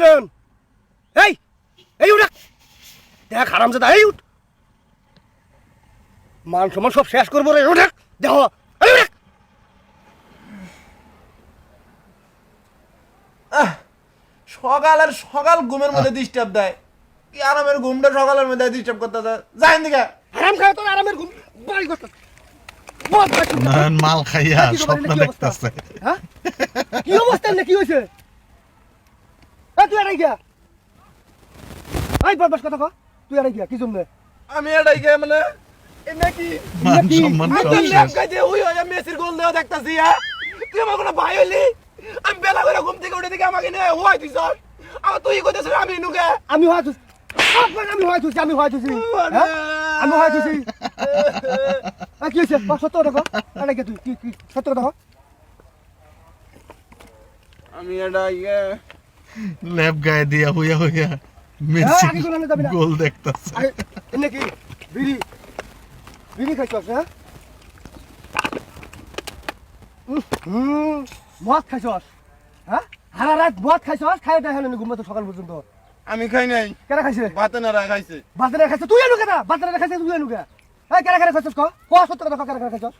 কেন এই এই উঠ দেখ হারামজাদা এই উঠ মান সম্মান সব শেষ করবো রে উঠ দেখ এই উঠ সকালের সকাল ঘুমের মধ্যে ডিস্টার্ব দেয় কি আরামের ঘুমটা সকালের মধ্যে ডিস্টার্ব করতে যায় দিকে হারাম খায় তোর আরামের ঘুম বাড়ি করতে মাল খাইয়া স্বপ্ন দেখতেছে। হ্যাঁ কি অবস্থা না কি হয়েছে তুই আর গিয়া বদমাস কথা কর তুই আর গিয়া কি জন্য আমি এটাই গিয়ে মানে এটা কি মান সম্মান সব শেষ। যে ওই ওই মেসির গোল দেওয়া দেখতাছি হ্যাঁ তুই আমার কোনো ভাই হইলি আমি বেলা করে ঘুম থেকে উঠে দেখি আমাকে নিয়ে হওয়াই তুই স্যার আমার তুই কইতেছিস আমি নুকে আমি হয়তো আমি হয়তো আমি হয়তো আমি হয়তো কি হয়েছে সত্য দেখো এটা কি তুই কি সত্য দেখো আমি এটা ইয়ে লেপ গায়ে দিয়া হইয়া হইয়া মেসি আগে গোল আনতে যাবি না। গোল দেখতেছে। এনে কি বিড়ি বিড়ি খাইছস হ্যাঁ মদ খাইছস হ্যাঁ হারা রাত মদ খাইছস খাই দেখেন ঘুমাতে সকাল পর্যন্ত আমি খাই নাই কেরা খাইছে ভাতে না খাইছে বাজারে খাইছে তুই আনু কেনা বাজারে খাইছে তুই আনু কে এই কেরা কেরা খাইছস ক সত্য কথা কেরা কেরা খাইছস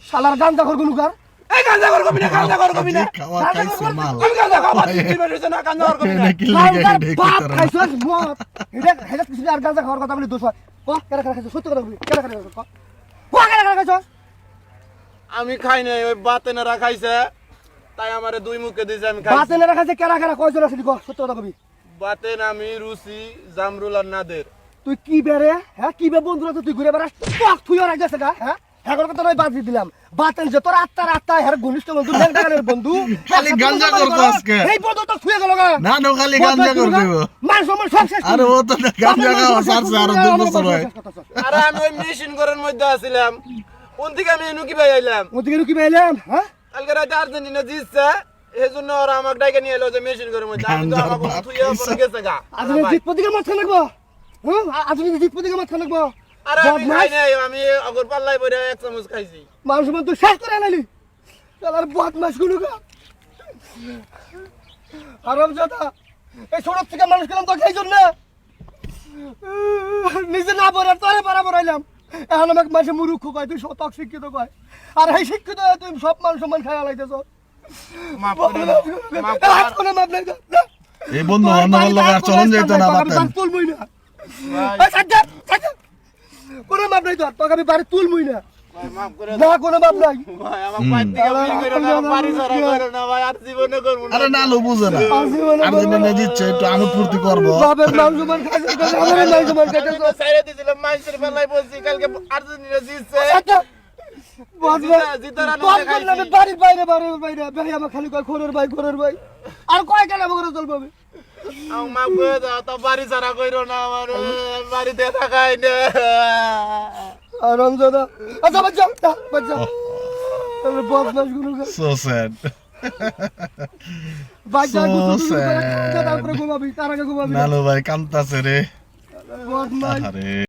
শালার গান্দা ঘর গুনুকার এই গাঁজা কর কবি না গাঁজা কর কবি না খাওয়া খাইছে মাল। আমি গাঁজা খাওয়া দিন হইছে না গাঁজা কর কবি না এটা কি লিখে গান্দার ঢেকে বাপ তারা। খাইছস মদ এটা কিছু আর গান্দা খাওয়ার কথা বলি দোষ হয় ক কেরা কেরা খাইছস সত্য কথা বলি কেরা কেরা খাইছস ক কেরা কেরা খাইছস আমি খাই নাই ওই বাতে না খাইছে তাই আমারে দুই মুখে দিছে আমি খাই বাতেনে রাখাছে কেরা কেরা কয়জন আছে ক সত্য কথা কবি বাতেন আমি রুচি জামরুল আর নাদের তুই কি বেরে হ্যাঁ কি বে বন্ধুরা তো তুই ঘুরে বেড়াস টক তুই আর গেছে গা হ্যাঁ হ্যাঁ কথা নয় বাজি দিলাম বাতেন যে তোর আত্মা হ্যাঁ ঘনিষ্ঠ বন্ধু লেনটাগানের বন্ধু খালি গাঞ্জা করতো আজকে। এই বন্ধু তো ছুঁয়ে গেল গা না নো খালি গাঞ্জা করে দিব। মান সম্মান সব শেষ আরে ও তো গাঞ্জা খাওয়া ছাড়ছে আরো 2 বছর হয়। আরে আমি ওই মেশিন ঘরের মধ্যে আছিলাম কোন থেকে আমি এনু কি ভাই আইলাম ওদিকে কি বেলাম হ্যাঁ কালকে রাতে আর্জেন্টিনা জিতছে এই জন্য ওরা আমাকে ডাইকে নিয়ে এলো যে মেশিন ঘরের মধ্যে আমি তো গাঞ্জার আমাকে বাপ থুইয়া পড়ে গেছে গা আজ জিত প্রতিকে মাছ খানাকবো হ্যাঁ আজ জিত প্রতিকে মাছ খানাকবো আরে আমি খাই নাই আমি অগর পাল্লাই পরে এক চামচ খাইছি মান সম্মান তুই শেষ করে আনালি শালার বদমাশ গুলো গা আরাম জাদা এই সড়ক থেকে মানুষ গেলাম তো এই জন্য নিজে না পড়ে তোরে বরাবর আইলাম এখন আমাকে মাসে মুরুক্ষ কয় তুই শতক শিক্ষিত কয় আর এই শিক্ষিত হয়ে তুই সব মান সম্মান খাইয়া লাইতেছ মাফ করে দাও মাফ কর কোনো মাপ নাই এই বন্ধু বান্ধব লাগা চলন যাইত না বাতে। তুলমুই না ভাই কোনো মাপ নাই তোকে আমি বাড়ি তুলমুই না ভাই মাফ করে না কোনো মাপ নাই ভাই আমার পাঁচ থেকে বিল করে না বাড়ি সারা করে না ভাই আর জীবনে করব না আরে না লো বুঝে না আর্জেন্টিনা জিতছে একটু আমি ফুর্তি করব। বাপের মান সম্মান খাইছে আমাদের মান সম্মান খাইছে সাইরে দিছিলাম মাইসের পাল্লাই বলছি কালকে আর্জেন্টিনা জিতছে বাড়ির বাইরে ভাই আমার খালি কয় ঘরের ভাই আর কয় কেন করে চলবে আমার মাফ করে দাও তো বাড়ি সারা কইরো না আমার বাড়িতে থাকাই না আরাম দাদা আচ্ছা বাচ্চা বদমাস গুলো So sad. বাচ্চা So sad. তারপরে ঘুমাবি তার আগে ঘুমাবি নালো ভাই কান্তাছে রে। বদমাস আরে